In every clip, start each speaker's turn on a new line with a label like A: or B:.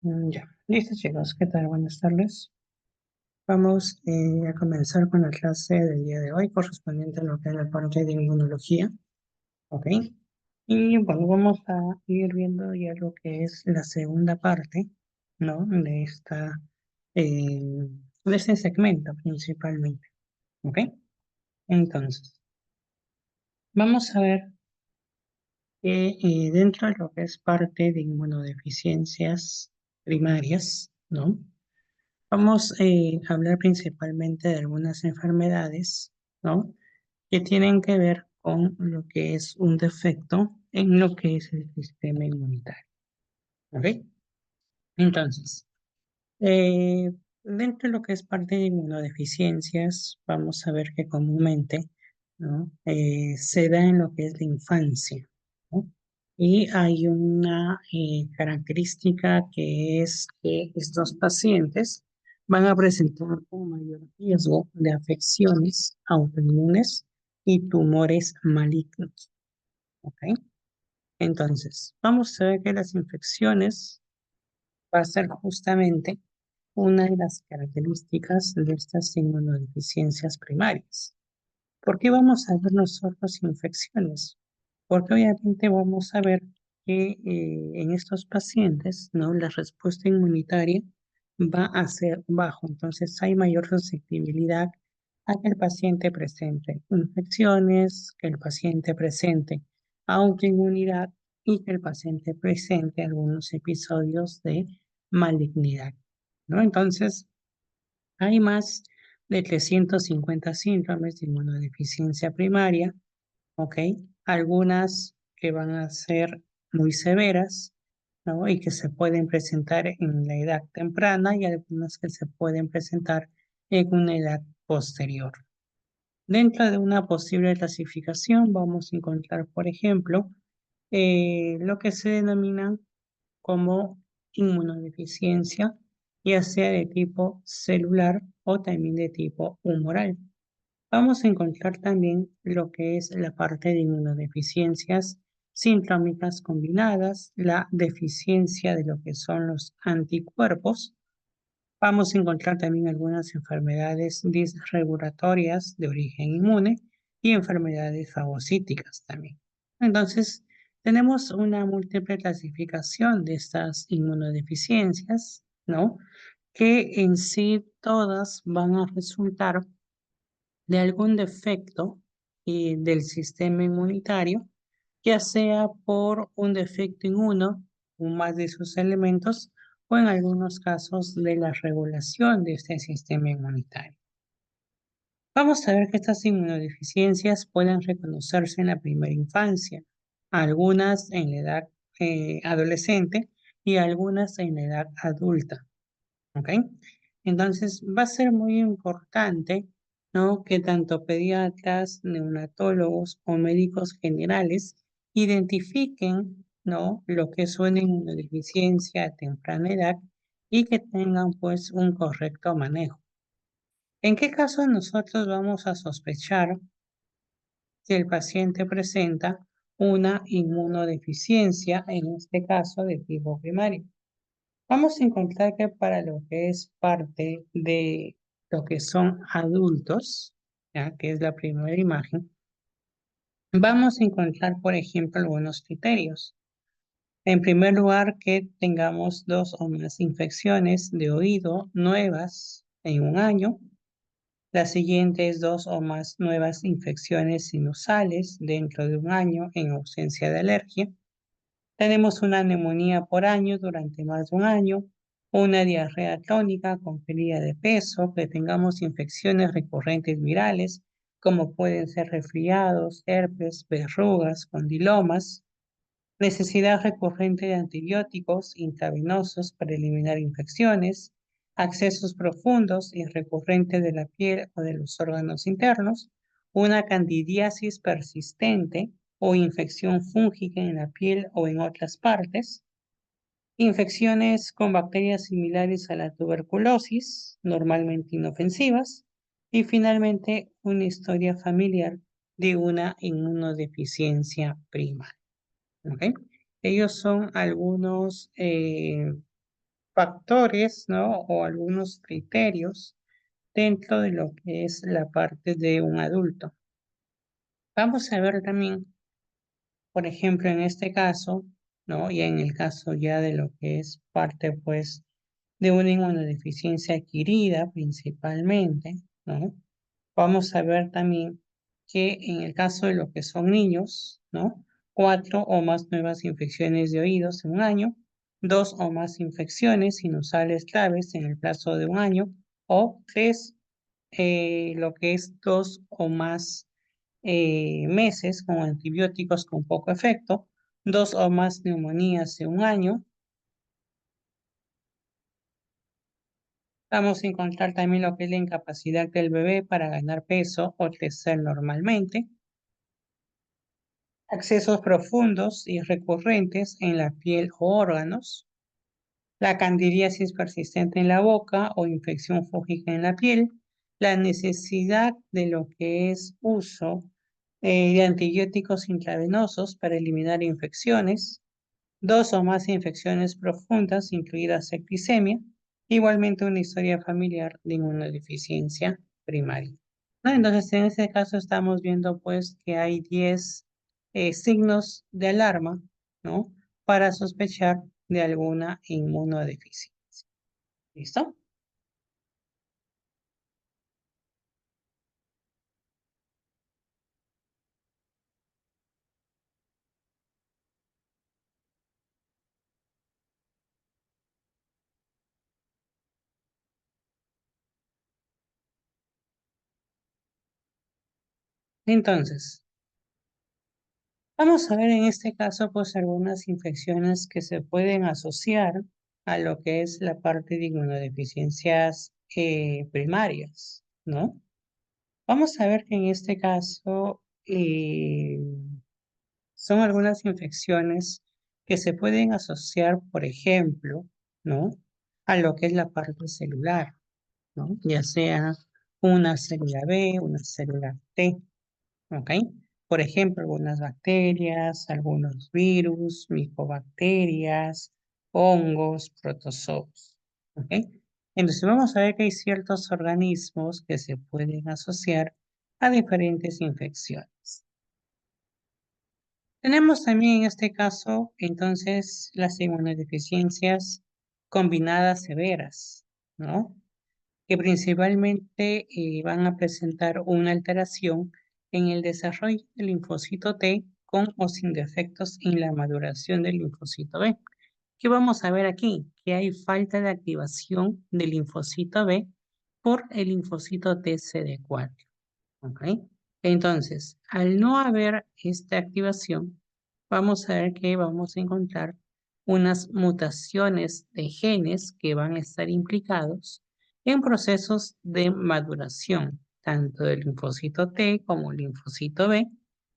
A: Ya, listo chicos, ¿qué tal? Buenas tardes. Vamos a comenzar con la clase del día de hoy correspondiente a lo que es la parte de inmunología, ¿ok? Y bueno, vamos a ir viendo ya lo que es la segunda parte, ¿no? Eh, de este segmento principalmente, ¿ok? Entonces, vamos a ver que dentro de lo que es parte de inmunodeficiencias primarias, ¿no? Vamos a hablar principalmente de algunas enfermedades, ¿no? Que tienen que ver con lo que es un defecto en lo que es el sistema inmunitario, ¿ok? Entonces, eh, dentro de lo que es parte de inmunodeficiencias, vamos a ver que comúnmente, ¿no? Se da en lo que es la infancia, ¿no? Y hay una característica que es que estos pacientes van a presentar un mayor riesgo de afecciones autoinmunes y tumores malignos, ¿ok? Entonces, vamos a ver que las infecciones va a ser justamente una de las características de estas inmunodeficiencias primarias. ¿Por qué vamos a ver nosotros infecciones? Porque obviamente vamos a ver que en estos pacientes, ¿no? La respuesta inmunitaria va a ser bajo, entonces hay mayor susceptibilidad a que el paciente presente infecciones, que el paciente presente autoinmunidad y que el paciente presente algunos episodios de malignidad, ¿no? Entonces, hay más de 350 síndromes de inmunodeficiencia primaria, ¿ok? Algunas que van a ser muy severas, ¿no? Y que se pueden presentar en la edad temprana y algunas que se pueden presentar en una edad posterior. Dentro de una posible clasificación vamos a encontrar, por ejemplo, lo que se denomina como inmunodeficiencia, ya sea de tipo celular o también de tipo humoral. Vamos a encontrar también lo que es la parte de inmunodeficiencias sindrómicas combinadas, la deficiencia de lo que son los anticuerpos. Vamos a encontrar también algunas enfermedades disregulatorias de origen inmune y enfermedades fagocíticas también. Entonces, tenemos una múltiple clasificación de estas inmunodeficiencias, ¿no? Que en sí todas van a resultar de algún defecto del sistema inmunitario, ya sea por un defecto en uno o más de sus elementos, o en algunos casos de la regulación de este sistema inmunitario. Vamos a ver que estas inmunodeficiencias pueden reconocerse en la primera infancia, algunas en la edad adolescente y algunas en la edad adulta. ¿Ok? Entonces va a ser muy importante, ¿no? Que tanto pediatras, neonatólogos o médicos generales identifiquen, ¿no? Lo que es una inmunodeficiencia a temprana edad y que tengan pues un correcto manejo. ¿En qué caso nosotros vamos a sospechar si el paciente presenta una inmunodeficiencia, en este caso de tipo primario? Vamos a encontrar que para lo que es parte de lo que son adultos, ¿ya? Que es la primera imagen, vamos a encontrar, por ejemplo, algunos criterios. En primer lugar, que tengamos dos o más infecciones de oído nuevas en un año. La siguiente es dos o más nuevas infecciones sinusales dentro de un año en ausencia de alergia. Tenemos una neumonía por año durante más de un año, una diarrea crónica con pérdida de peso, que tengamos infecciones recurrentes virales, como pueden ser resfriados, herpes, verrugas, condilomas, necesidad recurrente de antibióticos intravenosos para eliminar infecciones, accesos profundos y recurrentes de la piel o de los órganos internos, una candidiasis persistente o infección fúngica en la piel o en otras partes, infecciones con bacterias similares a la tuberculosis, normalmente inofensivas, y finalmente una historia familiar de una inmunodeficiencia primaria. ¿Ok? Ellos son algunos factores, ¿no? O algunos criterios dentro de lo que es la parte de un adulto. Vamos a ver también, por ejemplo, en este caso, ¿no? Y en el caso ya de lo que es parte, pues, de una inmunodeficiencia adquirida principalmente, ¿no? Vamos a ver también que en el caso de lo que son niños, ¿no? 4 o más nuevas infecciones de oídos en un año, 2 o más infecciones sinusales graves en el plazo de un año, o 3, lo que es 2 o más meses con antibióticos con poco efecto, 2 o más neumonías en un año. Vamos a encontrar también lo que es la incapacidad del bebé para ganar peso o crecer normalmente, accesos profundos y recurrentes en la piel o órganos, la candidiasis persistente en la boca o infección fúngica en la piel, la necesidad de lo que es uso de antibióticos intravenosos para eliminar infecciones, 2 o más infecciones profundas, incluidas septicemia, igualmente una historia familiar de inmunodeficiencia primaria. ¿No? Entonces, en este caso estamos viendo pues que hay 10 signos de alarma, ¿no? Para sospechar de alguna inmunodeficiencia. ¿Listo? Entonces, vamos a ver en este caso pues algunas infecciones que se pueden asociar a lo que es la parte de inmunodeficiencias primarias, ¿no? Vamos a ver que en este caso son algunas infecciones que se pueden asociar, por ejemplo, ¿no? A lo que es la parte celular, ¿no? Ya sea una célula B, una célula T, ¿ok? Por ejemplo, algunas bacterias, algunos virus, micobacterias, hongos, protozoos, ¿ok? Entonces vamos a ver que hay ciertos organismos que se pueden asociar a diferentes infecciones. Tenemos también en este caso, entonces, las inmunodeficiencias combinadas severas, ¿no? Que principalmente van a presentar una alteración en el desarrollo del linfocito T con o sin defectos en la maduración del linfocito B. ¿Qué vamos a ver aquí? Que hay falta de activación del linfocito B por el linfocito T CD4. ¿Ok? Entonces, al no haber esta activación, vamos a ver que vamos a encontrar unas mutaciones de genes que van a estar implicados en procesos de maduración, tanto del linfocito T como el linfocito B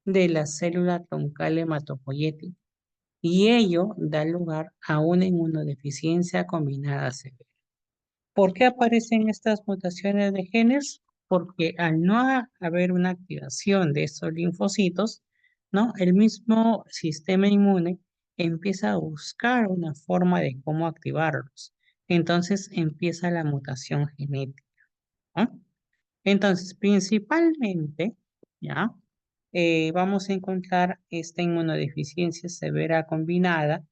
A: de la célula troncal hematopoyética. Y ello da lugar a una inmunodeficiencia combinada severa. ¿Por qué aparecen estas mutaciones de genes? Porque al no haber una activación de estos linfocitos, ¿no? El mismo sistema inmune empieza a buscar una forma de cómo activarlos. Entonces empieza la mutación genética, ¿no? Entonces, principalmente, ¿ya? Vamos a encontrar esta inmunodeficiencia severa combinada,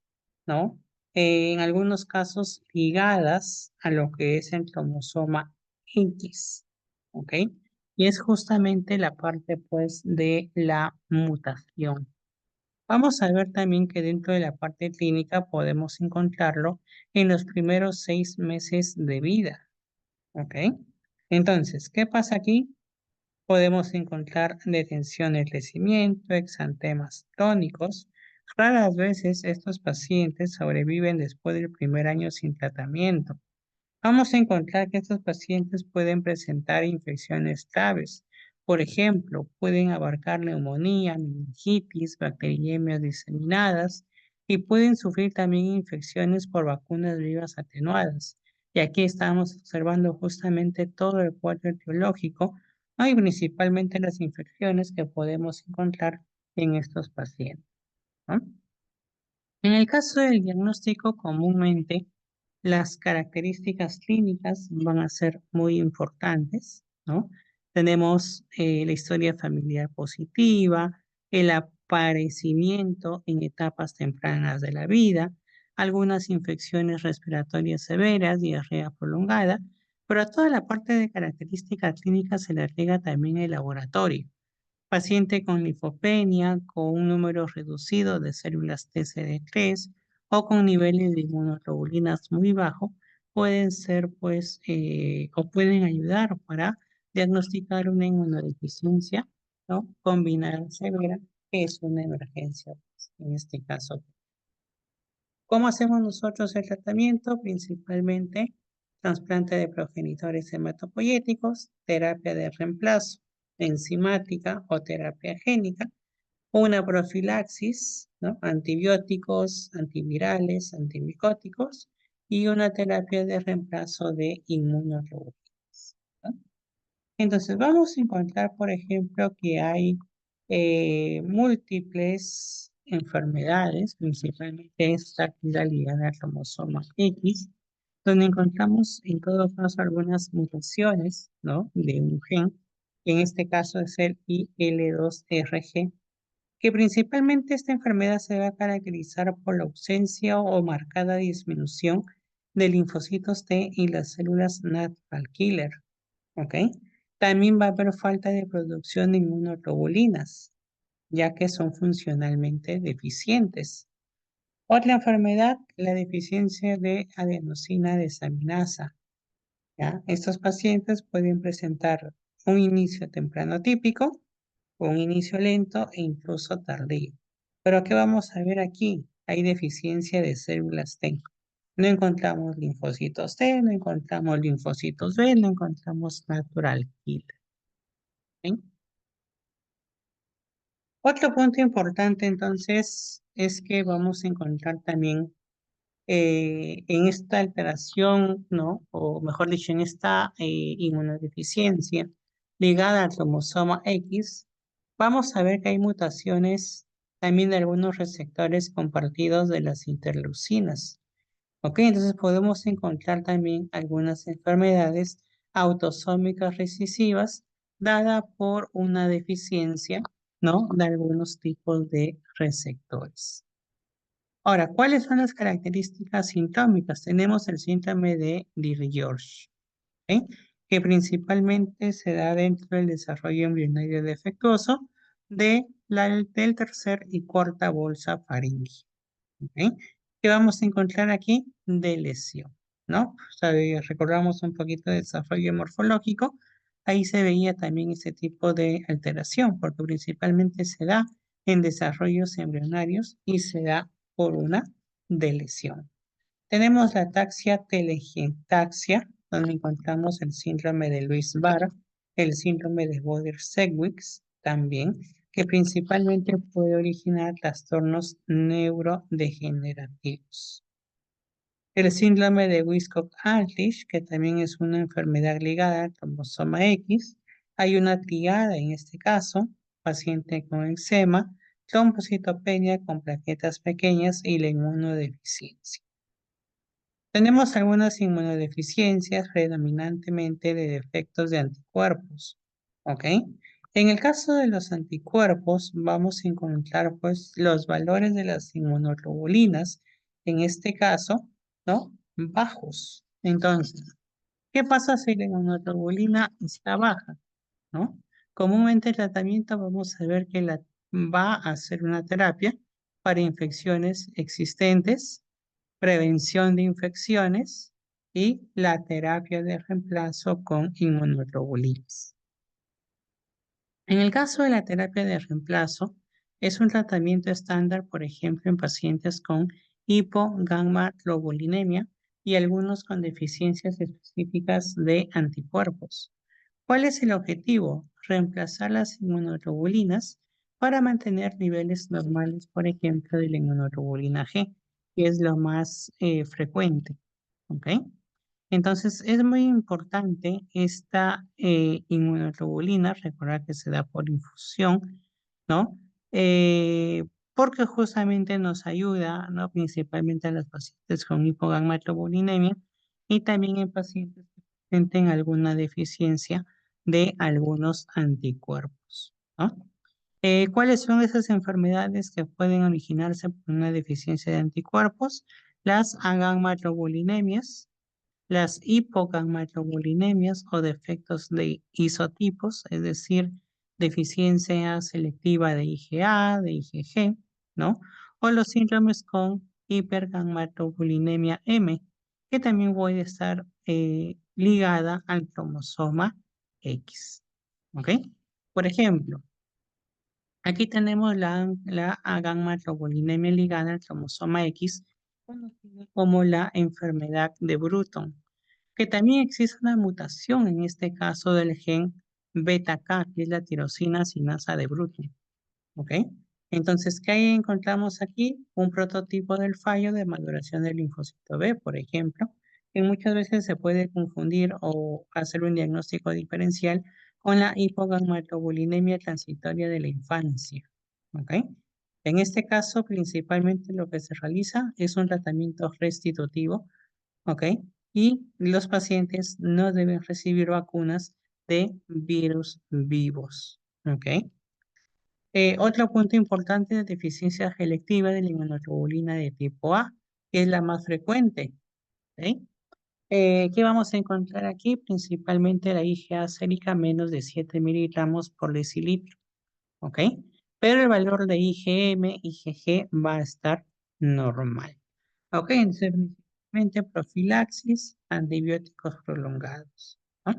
A: ¿no? En algunos casos ligadas a lo que es el cromosoma X, ¿ok? Y es justamente la parte, pues, de la mutación. Vamos a ver también que dentro de la parte clínica podemos encontrarlo en los primeros 6 meses de vida, ¿ok? Entonces, ¿qué pasa aquí? Podemos encontrar detención del crecimiento, exantemas tónicos. Raras veces estos pacientes sobreviven después del primer año sin tratamiento. Vamos a encontrar que estos pacientes pueden presentar infecciones graves. Por ejemplo, pueden abarcar neumonía, meningitis, bacteriemias diseminadas y pueden sufrir también infecciones por vacunas vivas atenuadas. Y aquí estamos observando justamente todo el cuadro etiológico, ¿no? Y principalmente las infecciones que podemos encontrar en estos pacientes, ¿no? En el caso del diagnóstico, comúnmente las características clínicas van a ser muy importantes, ¿no? Tenemos la historia familiar positiva, el aparecimiento en etapas tempranas de la vida, algunas infecciones respiratorias severas, diarrea prolongada, pero a toda la parte de características clínicas se le agrega también el laboratorio. Paciente con linfopenia, con un número reducido de células TCD3 o con niveles de inmunoglobulinas muy bajos pueden ser, pues, o pueden ayudar para diagnosticar una inmunodeficiencia, ¿no? Combinada severa, que es una emergencia, pues, en este caso. ¿Cómo hacemos nosotros el tratamiento? Principalmente trasplante de progenitores hematopoyéticos, terapia de reemplazo enzimática o terapia génica, una profilaxis, ¿no? Antibióticos, antivirales, antimicóticos y una terapia de reemplazo de inmunoglobulinas, ¿no? Entonces vamos a encontrar, por ejemplo, que hay múltiples enfermedades, principalmente esta que es la ligada al cromosoma X, donde encontramos en todo caso algunas mutaciones, ¿no? De un gen, que en este caso es el IL2RG, que principalmente esta enfermedad se va a caracterizar por la ausencia o marcada disminución de linfocitos T y las células natural killer, ¿ok? También va a haber falta de producción de inmunoglobulinas, ya que son funcionalmente deficientes. Otra enfermedad, la deficiencia de adenosina desaminasa, ¿ya? Estos pacientes pueden presentar un inicio temprano típico, un inicio lento e incluso tardío. Pero ¿qué vamos a ver aquí? Hay deficiencia de células T. No encontramos linfocitos T, no encontramos linfocitos B, no encontramos natural killer. ¿Sí? Otro punto importante entonces es que vamos a encontrar también en esta alteración, ¿no? O mejor dicho, en esta inmunodeficiencia ligada al cromosoma X, vamos a ver que hay mutaciones también de algunos receptores compartidos de las interleucinas. ¿Ok? Entonces podemos encontrar también algunas enfermedades autosómicas recesivas dada por una deficiencia, ¿no? De algunos tipos de receptores. Ahora, ¿cuáles son las características sintómicas? Tenemos el síndrome de Diri-George, ¿ok? Que principalmente se da dentro del desarrollo embrionario defectuoso del tercer y cuarta bolsa faríngea, ¿ok? ¿Qué vamos a encontrar aquí? De lesión, ¿no? O sea, recordamos un poquito de desarrollo morfológico, ahí se veía también ese tipo de alteración, porque principalmente se da en desarrollos embrionarios y se da por una lesión. Tenemos la ataxia telangiectasia, donde encontramos el síndrome de Lewis-Barr, el síndrome de Boder-Sedgwick también, que principalmente puede originar trastornos neurodegenerativos. El síndrome de Wiskott-Aldrich, que también es una enfermedad ligada al cromosoma X. Hay una triada en este caso, paciente con eczema, trombocitopenia con plaquetas pequeñas y la inmunodeficiencia. Tenemos algunas inmunodeficiencias predominantemente de defectos de anticuerpos, ¿ok? En el caso de los anticuerpos, vamos a encontrar pues los valores de las inmunoglobulinas, en este caso, ¿no? Bajos. Entonces, ¿qué pasa si la inmunoglobulina está baja, ¿no? Comúnmente el tratamiento vamos a ver que va a hacer una terapia para infecciones existentes, prevención de infecciones y la terapia de reemplazo con inmunoglobulinas. En el caso de la terapia de reemplazo, es un tratamiento estándar, por ejemplo, en pacientes con hipogammaglobulinemia y algunos con deficiencias específicas de anticuerpos. ¿Cuál es el objetivo? Reemplazar las inmunoglobulinas para mantener niveles normales, por ejemplo, de la inmunoglobulina G, que es lo más frecuente. ¿Ok? Entonces, es muy importante esta inmunoglobulina, recordar que se da por infusión, ¿no? porque justamente nos ayuda, ¿no? Principalmente a los pacientes con hipogammatlobulinaemia y también en pacientes que presenten alguna deficiencia de algunos anticuerpos, ¿no? ¿Cuáles son esas enfermedades que pueden originarse por una deficiencia de anticuerpos? Las agammatlobulinemias, las hipogammatlobulinemias o defectos de isotipos, es decir, deficiencia selectiva de IgA, de IgG, ¿no? O los síndromes con hipergammatlobulinemia M, que también puede estar ligada al cromosoma X, ¿ok? Por ejemplo, aquí tenemos la agammatlobulinemia ligada al cromosoma X, conocida como la enfermedad de Bruton, que también existe una mutación en este caso del gen beta K, que es la tirosina sinasa de Bruton. ¿Ok? Entonces, ¿qué encontramos aquí? Un prototipo del fallo de maduración del linfocito B, por ejemplo, que muchas veces se puede confundir o hacer un diagnóstico diferencial con la hipogammatlobulinemia transitoria de la infancia. ¿Ok? En este caso, principalmente lo que se realiza es un tratamiento restitutivo, ¿ok? Y los pacientes no deben recibir vacunas de virus vivos, ¿ok? Otro punto importante de deficiencia selectiva de la inmunoglobulina de tipo A, que es la más frecuente. ¿Ok? ¿Qué vamos a encontrar aquí? Principalmente la IgA sérica menos de 7 miligramos por decilitro. ¿Ok? Pero el valor de IgM, IgG va a estar normal. ¿Ok? Entonces, principalmente profilaxis, antibióticos prolongados, ¿no?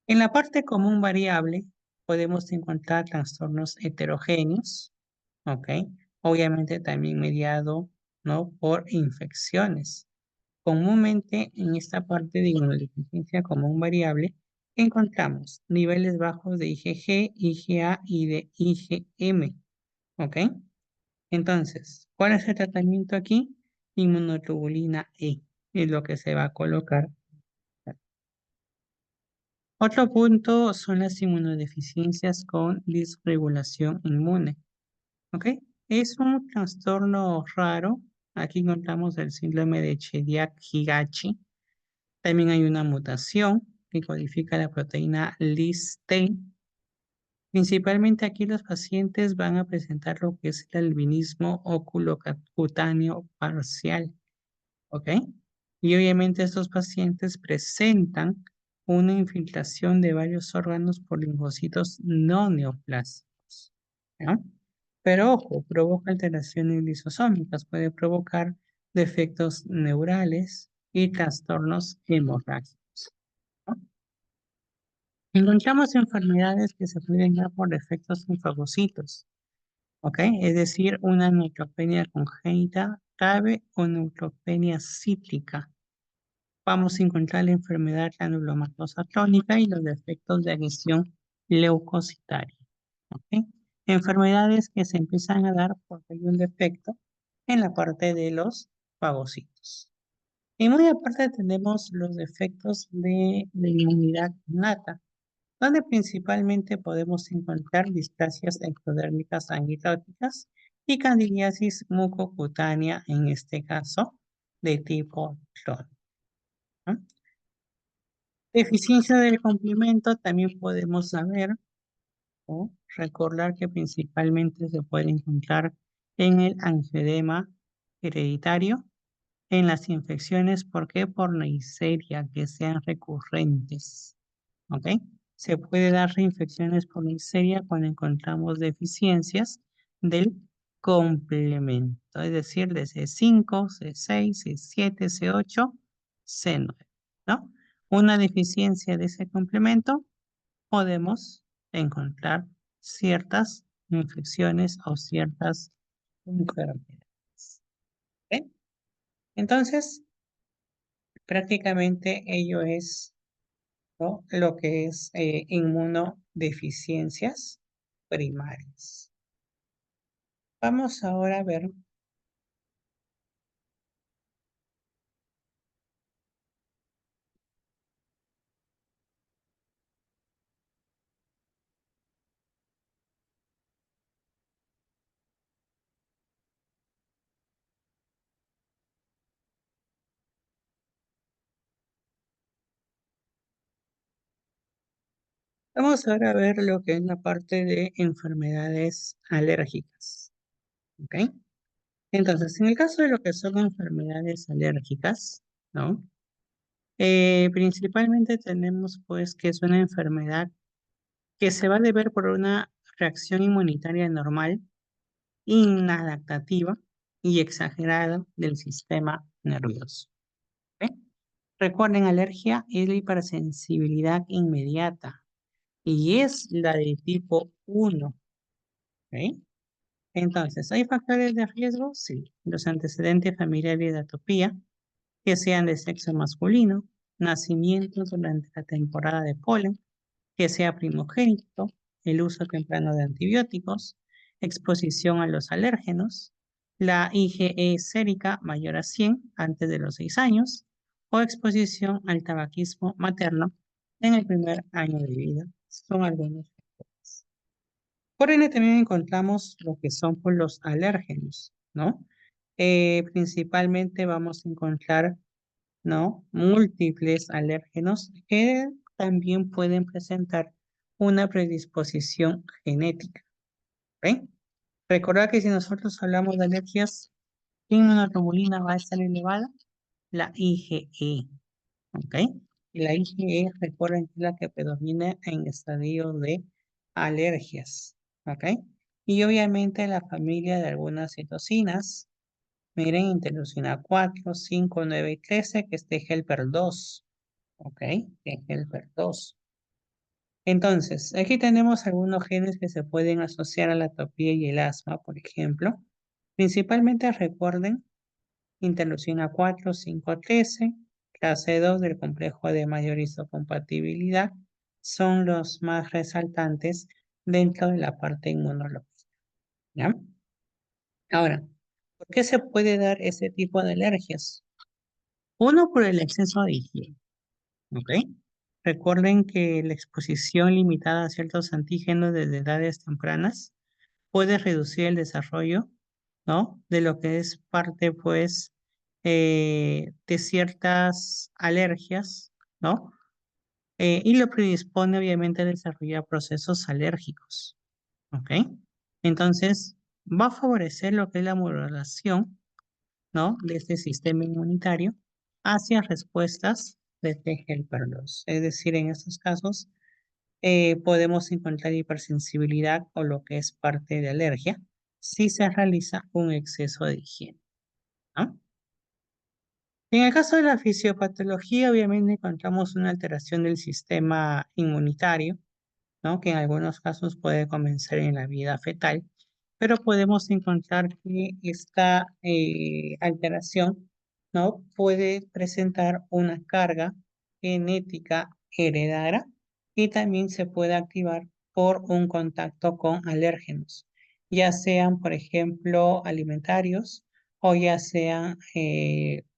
A: En la parte común variable podemos encontrar trastornos heterogéneos, ¿ok? Obviamente también mediado, ¿no? Por infecciones. Comúnmente en esta parte de inmunodeficiencia común variable encontramos niveles bajos de IgG, IgA y de IgM, ¿ok? Entonces, ¿cuál es el tratamiento aquí? Inmunoglobulina E es lo que se va a colocar. Otro punto son las inmunodeficiencias con disregulación inmune. ¿Ok? Es un trastorno raro. Aquí encontramos el síndrome de Chediak-Higachi. También hay una mutación que codifica la proteína LIST-E. Principalmente aquí los pacientes van a presentar lo que es el albinismo oculocutáneo parcial. ¿Ok? Y obviamente estos pacientes presentan una infiltración de varios órganos por linfocitos no neoplásicos, ¿no? Pero ojo, provoca alteraciones lisosómicas, puede provocar defectos neurales y trastornos hemorrágicos, ¿no? Encontramos enfermedades que se pueden dar por defectos linfagocitos, ¿ok? Es decir, una neutropenia congénita grave o neutropenia cítrica. Vamos a encontrar la enfermedad granulomatosa crónica y los defectos de agresión leucocitaria. ¿Ok? Enfermedades que se empiezan a dar porque hay un defecto en la parte de los fagocitos. Y muy aparte tenemos los defectos de la inmunidad innata, donde principalmente podemos encontrar displasias ectodérmicas anitóticas y candidiasis mucocutánea, en este caso, de tipo Crohn, ¿no? Deficiencia del complemento también podemos saber o recordar que principalmente se puede encontrar en el angioedema hereditario, en las infecciones, ¿por qué? Por Neisseria, que sean recurrentes, ¿ok? Se puede dar reinfecciones por Neisseria cuando encontramos deficiencias del complemento, es decir, de C5, C6, C7, C8, C9, ¿no? Una deficiencia de ese complemento podemos encontrar ciertas infecciones o ciertas enfermedades. ¿Ok? Entonces, prácticamente ello es, ¿no? Lo que es inmunodeficiencias primarias. Vamos ahora a ver Vamos ahora a ver lo que es la parte de enfermedades alérgicas. ¿Ok? Entonces, en el caso de lo que son enfermedades alérgicas, ¿no? Principalmente tenemos pues que es una enfermedad que se va a deber por una reacción inmunitaria normal, inadaptativa y exagerada del sistema nervioso. ¿Ok? Recuerden, alergia es la hipersensibilidad inmediata y es la de tipo 1. ¿Ok? Entonces, ¿hay factores de riesgo? Sí. Los antecedentes familiares de atopía, que sean de sexo masculino, nacimiento durante la temporada de polen, que sea primogénito, el uso temprano de antibióticos, exposición a los alérgenos, la IgE sérica mayor a 100 antes de los 6 años, o exposición al tabaquismo materno en el primer año de vida. Son algunos factores. Por ende, también encontramos lo que son pues, los alérgenos, ¿no? Principalmente vamos a encontrar, ¿no? Múltiples alérgenos que también pueden presentar una predisposición genética, ¿ok? Recordad que si nosotros hablamos de alergias, ¿qué inmunoglobulina va a estar elevada? La IgE, ¿ok? Y la IgE, recuerden que es la que predomina en estadio de alergias, ¿ok? Y obviamente la familia de algunas citocinas, miren, interleucina 4, 5, 9 y 13, que es de helper 2, ¿ok? Que es helper 2. Entonces, aquí tenemos algunos genes que se pueden asociar a la atopía y el asma, por ejemplo. Principalmente recuerden interleucina 4, 5, 13, clase 2 del complejo de mayor histocompatibilidad, son los más resaltantes dentro de la parte inmunológica, ¿ya? Ahora, ¿por qué se puede dar ese tipo de alergias? Uno, por el exceso de higiene, ¿ok? Recuerden que la exposición limitada a ciertos antígenos desde edades tempranas puede reducir el desarrollo, ¿no? De lo que es parte, pues, de ciertas alergias, ¿no? Y lo predispone, obviamente, a desarrollar procesos alérgicos, ¿ok? Entonces, va a favorecer lo que es la modulación, ¿no? De este sistema inmunitario hacia respuestas de T helper 2. Es decir, en estos casos, podemos encontrar hipersensibilidad o lo que es parte de alergia si se realiza un exceso de higiene, ¿no? En el caso de la fisiopatología, obviamente encontramos una alteración del sistema inmunitario, ¿no? Que en algunos casos puede comenzar en la vida fetal, pero podemos encontrar que esta alteración, ¿no? Puede presentar una carga genética heredada y también se puede activar por un contacto con alérgenos, ya sean, por ejemplo, alimentarios o ya sean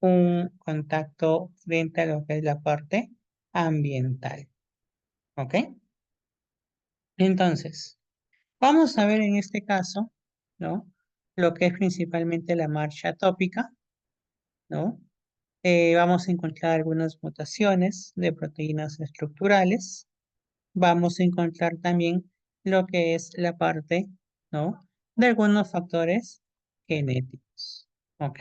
A: un contacto frente a lo que es la parte ambiental. ¿Ok? Entonces, vamos a ver en este caso, ¿no? Lo que es principalmente la marcha atópica, ¿no? Vamos a encontrar algunas mutaciones de proteínas estructurales. Vamos a encontrar también lo que es la parte, ¿no? De algunos factores genéticos, ¿ok?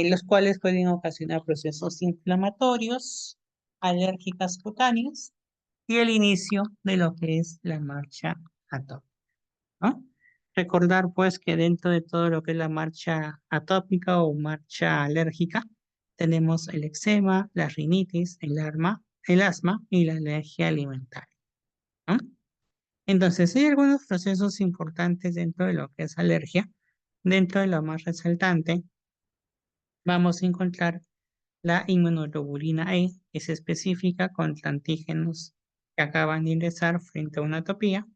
A: Los cuales pueden ocasionar procesos inflamatorios, alérgicas cutáneas y el inicio de lo que es la marcha atópica, ¿no? Recordar pues que dentro de todo lo que es la marcha atópica o marcha alérgica, tenemos el eczema, la rinitis, el asma y la alergia alimentaria, ¿no? Entonces, hay algunos procesos importantes dentro de lo que es alergia. Dentro de lo más resaltante, vamos a encontrar la inmunoglobulina E, que es específica contra antígenos que acaban de ingresar frente a una atopía,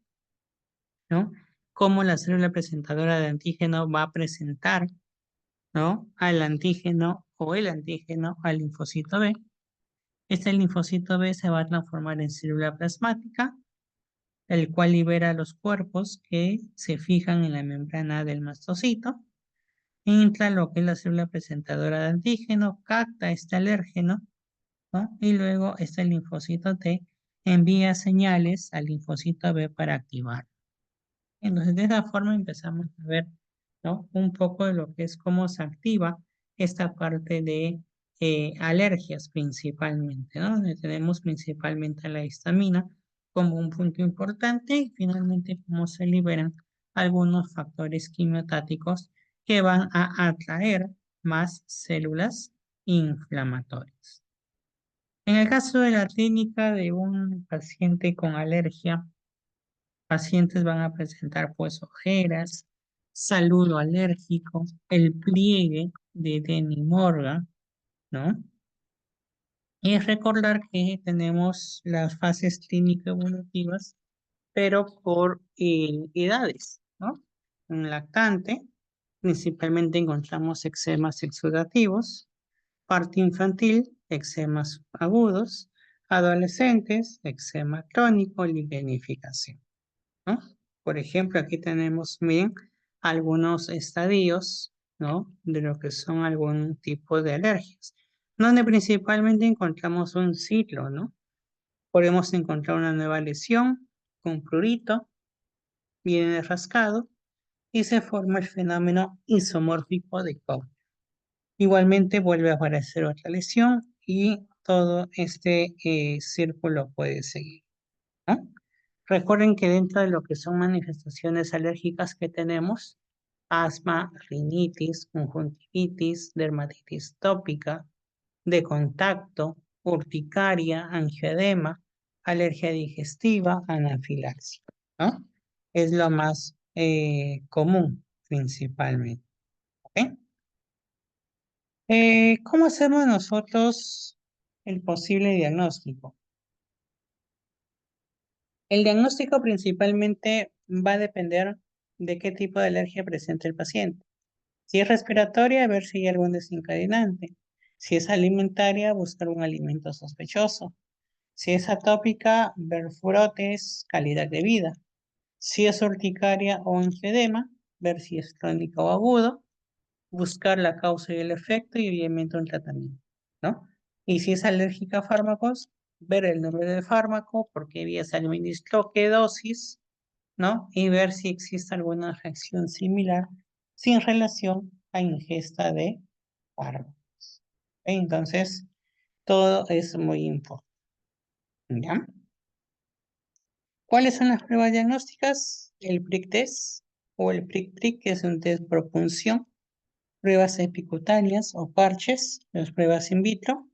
A: ¿no? Cómo la célula presentadora de antígeno va a presentar, ¿no? Al antígeno o el antígeno al linfocito B. Este linfocito B se va a transformar en célula plasmática, el cual libera los cuerpos que se fijan en la membrana del mastocito. Entra lo que es la célula presentadora de antígeno, capta este alérgeno, ¿no? Y luego está el linfocito T envía señales al linfocito B para activar. Entonces, de esa forma empezamos a ver, ¿no? Un poco de lo que es cómo se activa esta parte de alergias principalmente, ¿no? Donde tenemos principalmente la histamina como un punto importante y finalmente cómo se liberan algunos factores quimiotáticos que van a atraer más células inflamatorias. En el caso de la clínica de un paciente con alergia, pacientes van a presentar pues ojeras, saludo alérgico, el pliegue de Denny Morgan, ¿no? Y recordar que tenemos las fases clínicas evolutivas, pero por edades, ¿no? Un lactante, principalmente encontramos eczemas exudativos, parte infantil, eczemas agudos, adolescentes, eczema crónico, ligenificación, ¿no? Por ejemplo, aquí tenemos bien algunos estadios, ¿no? De lo que son algún tipo de alergias, donde principalmente encontramos un ciclo, ¿no? Podemos encontrar una nueva lesión con prurito, viene rascado y se forma el fenómeno isomórfico de Koch. Igualmente vuelve a aparecer otra lesión y todo este círculo puede seguir, ¿no? Recuerden que dentro de lo que son manifestaciones alérgicas que tenemos, asma, rinitis, conjuntivitis, dermatitis tópica, de contacto, urticaria, angioedema, alergia digestiva, anafilaxia, ¿no? Es lo más común principalmente, ¿ok? ¿Cómo hacemos nosotros el posible diagnóstico? El diagnóstico principalmente va a depender de qué tipo de alergia presenta el paciente. Si es respiratoria, ver si hay algún desencadenante. Si es alimentaria, buscar un alimento sospechoso. Si es atópica, ver brotes, calidad de vida. Si es urticaria o angioedema, ver si es crónico o agudo, buscar la causa y el efecto y obviamente un tratamiento, ¿no? Y si es alérgica a fármacos, ver el nombre del fármaco, por qué vía se administró, qué dosis, ¿no? Y ver si existe alguna reacción similar sin relación a ingesta de fármacos. Entonces, todo es muy importante, ¿ya? ¿Cuáles son las pruebas diagnósticas? El prick test o el prick-prick, que es un test por punción, pruebas epicutáneas o parches, las pruebas in vitro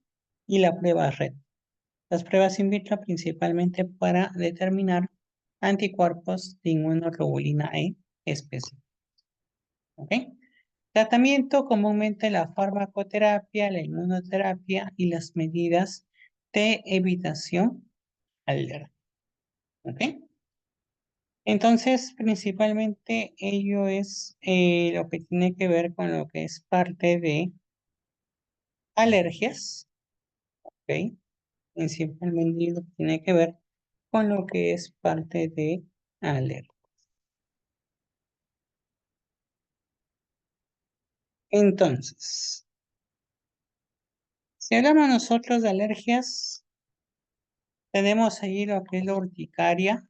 A: y la prueba red. Las pruebas in vitro principalmente para determinar anticuerpos de inmunoglobulina E específica. ¿Ok? Tratamiento comúnmente la farmacoterapia, la inmunoterapia y las medidas de evitación alérgica. ¿Ok? Entonces, principalmente ello es lo que tiene que ver con lo que es parte de alergias, ¿ok? Principalmente lo que tiene que ver con lo que es parte de alergia. Entonces, si hablamos nosotros de alergias, tenemos ahí lo que es la urticaria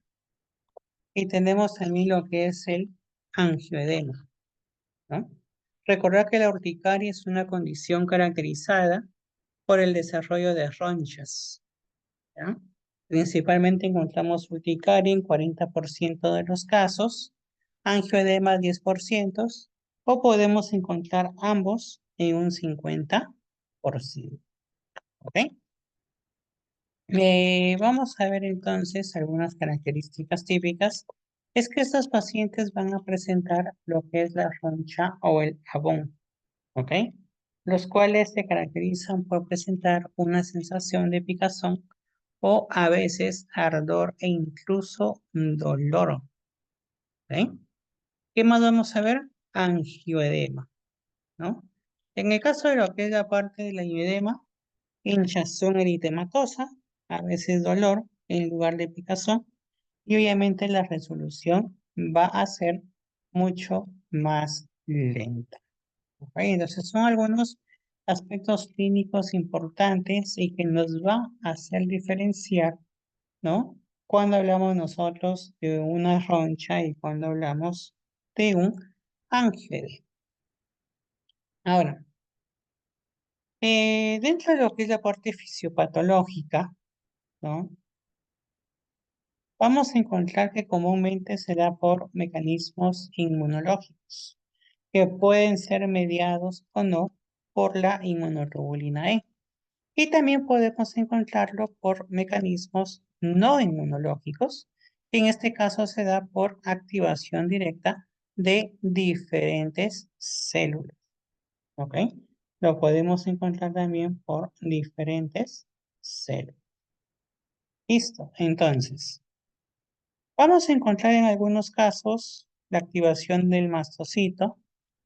A: y tenemos también lo que es el angioedema, ¿no? Recordar que la urticaria es una condición caracterizada por el desarrollo de ronchas, ¿ya? Principalmente encontramos urticaria en 40% de los casos, angioedema 10%, o podemos encontrar ambos en un 50%. ¿Ok? Vamos a ver entonces algunas características típicas. Es que estos pacientes van a presentar lo que es la roncha o el abón, ¿ok? Los cuales se caracterizan por presentar una sensación de picazón o a veces ardor e incluso dolor, ¿ok? ¿Qué más vamos a ver? Angioedema, ¿no? En el caso de lo que es la parte del angioedema, hinchazón eritematosa, a veces dolor en lugar de picazón, y obviamente la resolución va a ser mucho más lenta. ¿Ok? Entonces son algunos aspectos clínicos importantes y que nos va a hacer diferenciar, ¿no? Cuando hablamos nosotros de una roncha y cuando hablamos de un ángel. Ahora, dentro de lo que es la parte fisiopatológica, ¿no? Vamos a encontrar que comúnmente se da por mecanismos inmunológicos, que pueden ser mediados o no por la inmunoglobulina E. Y también podemos encontrarlo por mecanismos no inmunológicos, que en este caso se da por activación directa de diferentes células. ¿Ok? Lo podemos encontrar también por diferentes células. Listo. Entonces, vamos a encontrar en algunos casos la activación del mastocito,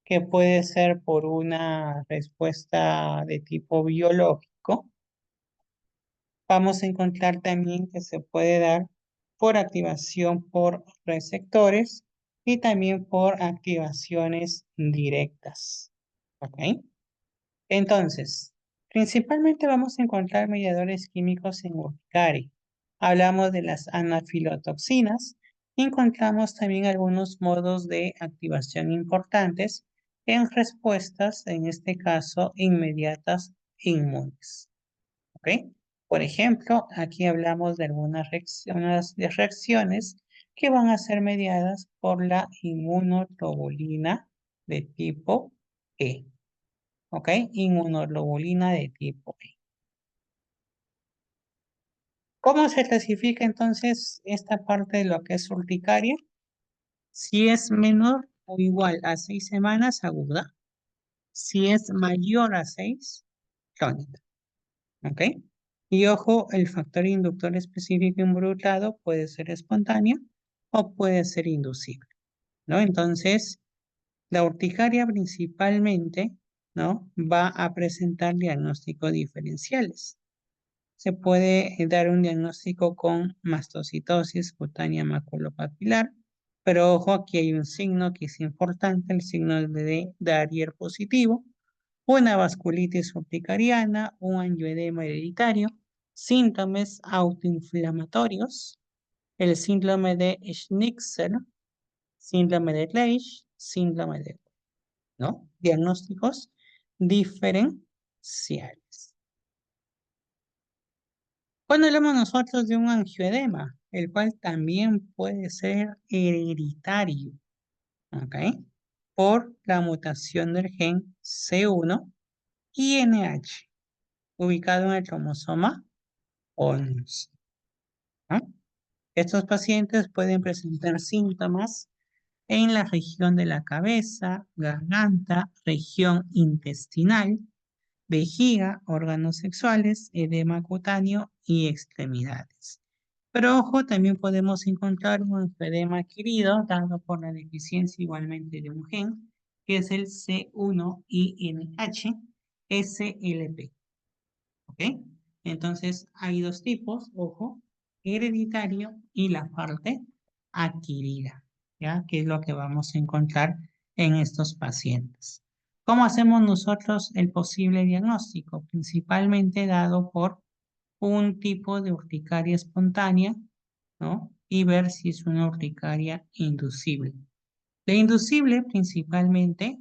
A: que puede ser por una respuesta de tipo biológico. Vamos a encontrar también que se puede dar por activación por receptores y también por activaciones directas. ¿Ok? Entonces, principalmente vamos a encontrar mediadores químicos en urticaria. Hablamos de las anafilotoxinas y encontramos también algunos modos de activación importantes en respuestas, en este caso, inmediatas inmunes. ¿Ok? Por ejemplo, aquí hablamos de algunas reacciones que van a ser mediadas por la inmunoglobulina de tipo E. ¿Ok? Inmunoglobulina de tipo E. ¿Cómo se clasifica entonces esta parte de lo que es urticaria? Si es menor o igual a 6 semanas, aguda. Si es mayor a 6, crónica. ¿Ok? Y ojo, el factor inductor específico involucrado puede ser espontáneo o puede ser inducible, ¿no? Entonces, la urticaria principalmente, ¿no? Va a presentar diagnósticos diferenciales. Se puede dar un diagnóstico con mastocitosis cutánea maculopapilar, pero ojo, aquí hay un signo que es importante, el signo de Darrier positivo, una vasculitis urticariana, un angioedema hereditario, síntomas autoinflamatorios, el síndrome de Schnitzler, síndrome de Lesch, síndrome de, ¿no? Diagnósticos diferenciales. Cuando hablamos nosotros de un angioedema, el cual también puede ser hereditario, ¿ok? Por la mutación del gen C1 y NH, ubicado en el cromosoma 11, ¿no? Estos pacientes pueden presentar síntomas en la región de la cabeza, garganta, región intestinal, vejiga, órganos sexuales, edema cutáneo y extremidades. Pero ojo, también podemos encontrar un edema adquirido dado por la deficiencia igualmente de un gen, que es el C1INH SLP. ¿Ok? Entonces hay dos tipos, ojo, hereditario y la parte adquirida, ¿ya? Que es lo que vamos a encontrar en estos pacientes. ¿Cómo hacemos nosotros el posible diagnóstico? Principalmente dado por un tipo de urticaria espontánea, ¿no? Y ver si es una urticaria inducible. La inducible principalmente,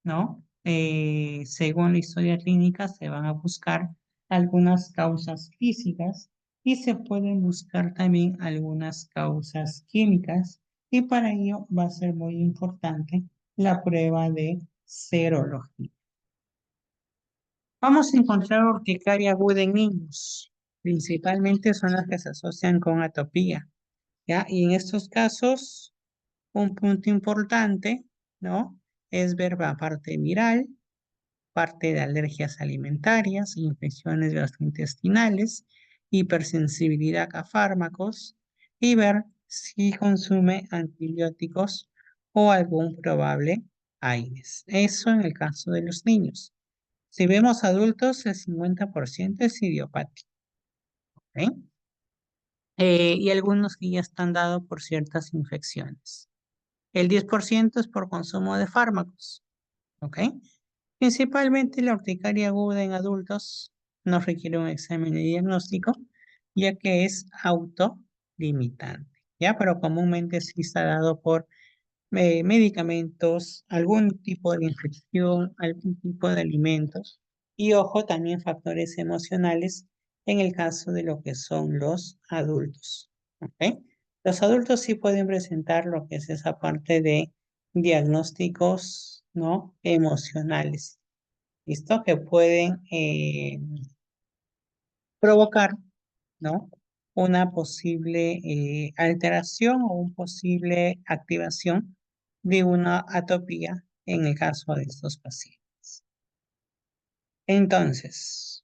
A: ¿no? Según la historia clínica, se van a buscar algunas causas físicas y se pueden buscar también algunas causas químicas y para ello va a ser muy importante la prueba de serología. Vamos a encontrar urticaria aguda en niños. Principalmente son las que se asocian con atopía, ¿ya? Y en estos casos, un punto importante, ¿no? Es ver la parte viral, parte de alergias alimentarias, infecciones gastrointestinales, hipersensibilidad a fármacos y ver si consume antibióticos o algún probable AINES. Eso en el caso de los niños. Si vemos adultos, el 50% es idiopático, ¿ok? Y algunos que ya están dados por ciertas infecciones. El 10% es por consumo de fármacos, ¿ok? Principalmente la urticaria aguda en adultos no requiere un examen de diagnóstico, ya que es autolimitante, ¿ya? Pero comúnmente sí está dado por medicamentos, algún tipo de infección, algún tipo de alimentos y ojo, también factores emocionales en el caso de lo que son los adultos, ¿ok? Los adultos sí pueden presentar lo que es esa parte de diagnósticos, ¿no? Emocionales, ¿listo? Que pueden provocar, ¿no? Una posible alteración o una posible activación de una atopía en el caso de estos pacientes. Entonces,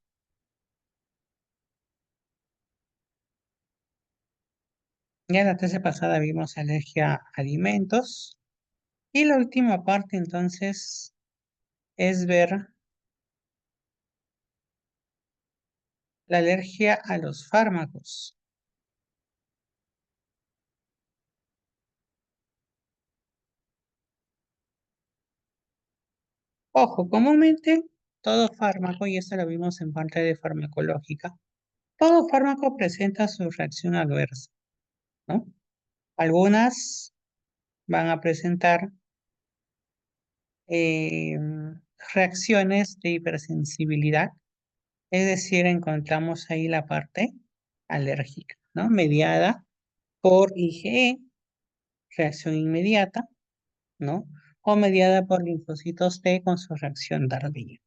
A: ya la clase pasada vimos alergia a alimentos y la última parte entonces es ver la alergia a los fármacos. Ojo, comúnmente todo fármaco, y esto lo vimos en parte de farmacológica, todo fármaco presenta su reacción adversa, ¿no? Algunas van a presentar eh, reacciones de hipersensibilidad, es decir, encontramos ahí la parte alérgica, ¿no? Mediada por IgE, reacción inmediata, ¿no? O mediada por linfocitos T con su reacción tardía.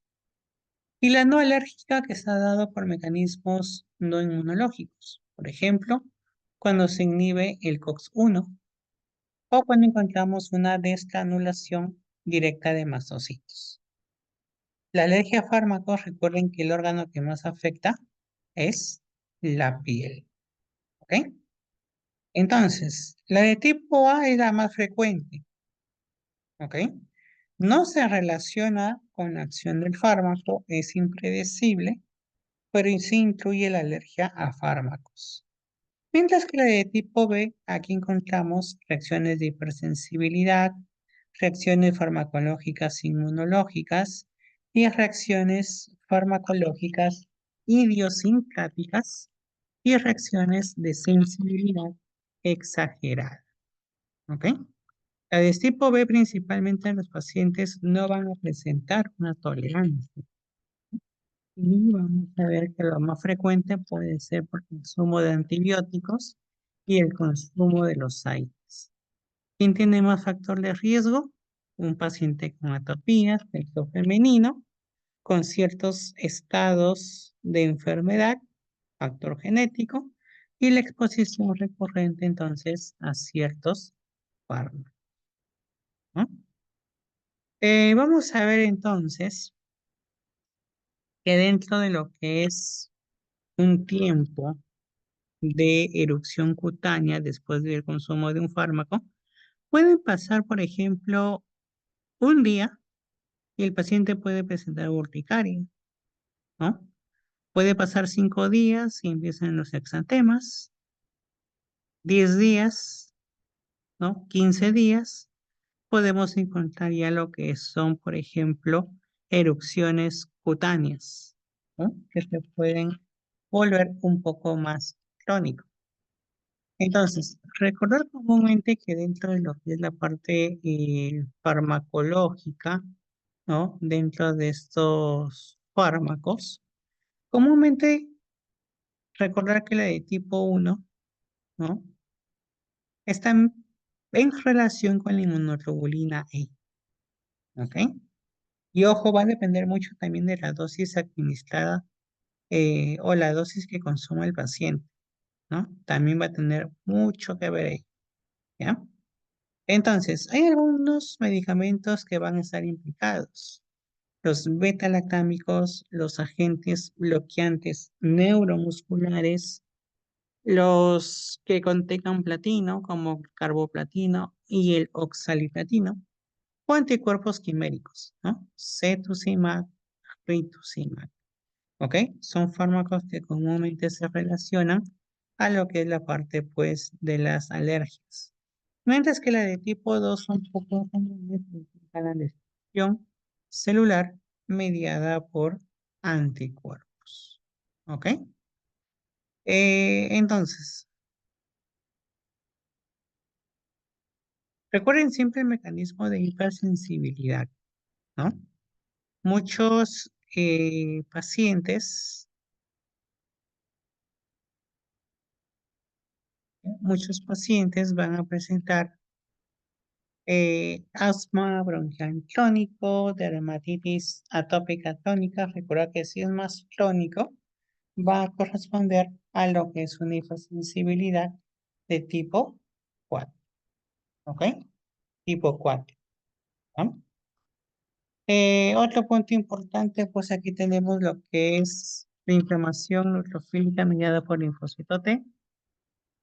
A: Y la no alérgica que está dado por mecanismos no inmunológicos, por ejemplo, cuando se inhibe el COX-1 o cuando encontramos una desgranulación directa de mastocitos. La alergia a fármacos, recuerden que el órgano que más afecta es la piel, ¿ok? Entonces, la de tipo A es la más frecuente, ¿ok? No se relaciona con la acción del fármaco, es impredecible, pero sí incluye la alergia a fármacos. Mientras que la de tipo B, aquí encontramos reacciones de hipersensibilidad, reacciones farmacológicas inmunológicas y reacciones farmacológicas idiosincráticas y reacciones de sensibilidad exagerada. ¿Ok? La de tipo B principalmente en los pacientes no van a presentar una tolerancia. Y vamos a ver que lo más frecuente puede ser por consumo de antibióticos y el consumo de los AINES. ¿Quién tiene más factor de riesgo? Un paciente con atopía, sexo femenino, con ciertos estados de enfermedad, factor genético, y la exposición recurrente entonces a ciertos fármacos, ¿no? Vamos a ver entonces que dentro de lo que es un tiempo de erupción cutánea después del consumo de un fármaco, pueden pasar, por ejemplo, un día y el paciente puede presentar urticaria, ¿no? Puede pasar 5 días y empiezan los exantemas, 10 días, ¿no? 15 días, podemos encontrar ya lo que son, por ejemplo, erupciones cutáneas, ¿no? Que se pueden volver un poco más crónicos. Entonces, recordar comúnmente que dentro de lo que es la parte farmacológica, ¿no? Dentro de estos fármacos, comúnmente recordar que la de tipo 1, ¿no? Está en relación con la inmunoglobulina E, ¿ok? Y ojo, va a depender mucho también de la dosis administrada o la dosis que consuma el paciente, ¿no? También va a tener mucho que ver ahí, ¿ya? Entonces, hay algunos medicamentos que van a estar implicados. Los beta-lactámicos, los agentes bloqueantes neuromusculares, los que contengan platino, como carboplatino y el oxaliplatino, o anticuerpos quiméricos, ¿no? Cetuximab, rituximab, ¿ok? Son fármacos que comúnmente se relacionan a lo que es la parte, pues, de las alergias. Mientras que la de tipo 2 son poco comunes y implican la destrucción celular mediada por anticuerpos. ¿Ok? Entonces, recuerden siempre el mecanismo de hipersensibilidad, ¿no? Muchos pacientes, muchos pacientes van a presentar asma bronquial crónico, dermatitis atópica crónica. Recuerda que si es más crónico, va a corresponder a lo que es una hipersensibilidad de tipo 4, ¿ok? Tipo 4, ¿no? Otro punto importante, pues aquí tenemos lo que es la inflamación neutrofílica mediada por linfocito T,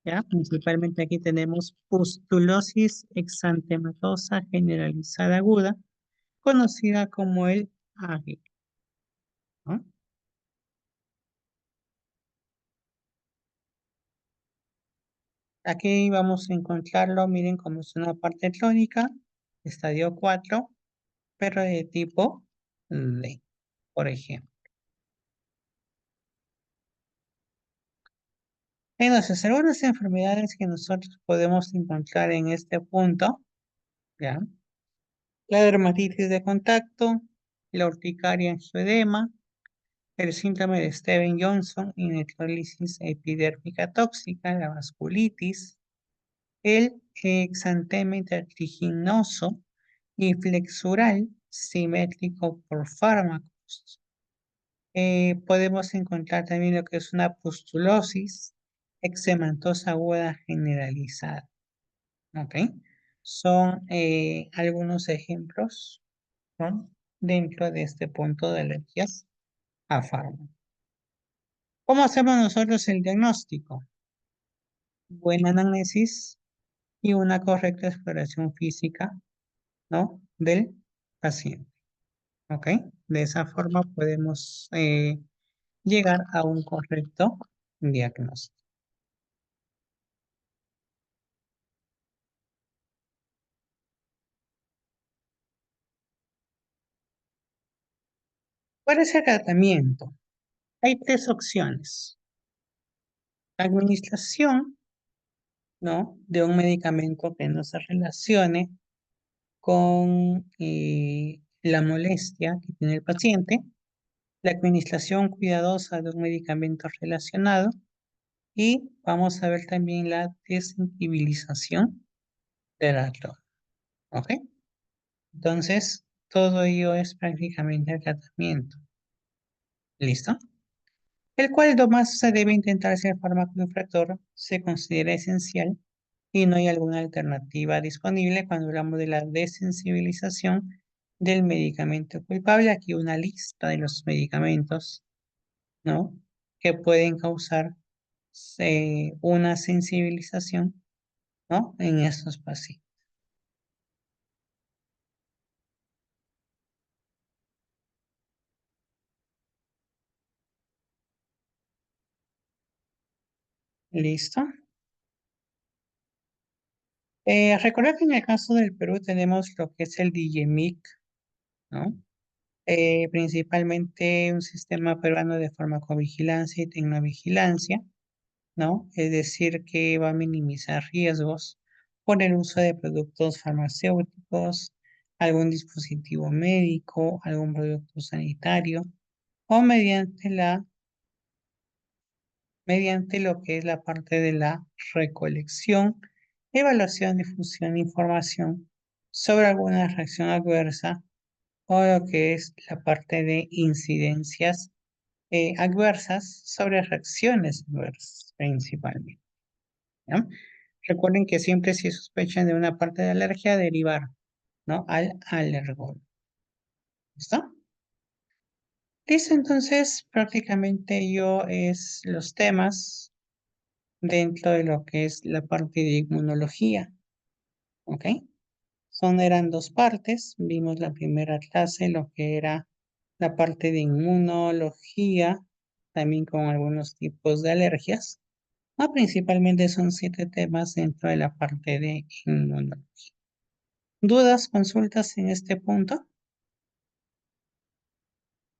A: ¿ya? Principalmente aquí tenemos pustulosis exantematosa generalizada aguda, conocida como el AGI, ¿no? Aquí vamos a encontrarlo, miren, como es una parte crónica, estadio 4, pero de tipo D, por ejemplo. Entonces, algunas enfermedades que nosotros podemos encontrar en este punto, ¿ya? La dermatitis de contacto, la urticaria angioedema, el síndrome de Steven-Johnson y necrólisis epidérmica tóxica, la vasculitis, el exantema intertriginoso y flexural simétrico por fármacos. Podemos encontrar también lo que es una pustulosis eczemantosa aguda generalizada. ¿Ok? Son algunos ejemplos, ¿no? Dentro de este punto de alergias a fármacos. ¿Cómo hacemos nosotros el diagnóstico? Buena anamnesis y una correcta exploración física, ¿no? Del paciente. ¿Ok? De esa forma podemos llegar a un correcto diagnóstico. ¿Cuál es el tratamiento? Hay tres opciones. Administración, ¿no? De un medicamento que no se relacione con la molestia que tiene el paciente, la administración cuidadosa de un medicamento relacionado y vamos a ver también la desensibilización de la droga. ¿Ok? Entonces, todo ello es prácticamente el tratamiento. ¿Listo? El cual más se debe intentar si el fármaco infractor se considera esencial y no hay alguna alternativa disponible cuando hablamos de la desensibilización del medicamento culpable. Aquí una lista de los medicamentos, ¿no? Que pueden causar una sensibilización, ¿no? En estos pacientes. ¿Listo? Recuerda que en el caso del Perú tenemos lo que es el DIGEMIC, ¿no? Principalmente un sistema peruano de farmacovigilancia y tecnovigilancia, ¿no? Es decir, que va a minimizar riesgos por el uso de productos farmacéuticos, algún dispositivo médico, algún producto sanitario o mediante lo que es la parte de la recolección, evaluación, difusión de información sobre alguna reacción adversa o lo que es la parte de incidencias adversas sobre reacciones adversas principalmente, ¿no? Recuerden que siempre si sospechan de una parte de alergia, derivar, ¿no? Al alergón. ¿Listo? Listo, entonces prácticamente yo es los temas dentro de lo que es la parte de inmunología, ¿ok? Eran dos partes. Vimos la primera clase, lo que era la parte de inmunología, también con algunos tipos de alergias. Principalmente son 7 temas dentro de la parte de inmunología. ¿Dudas, consultas en este punto?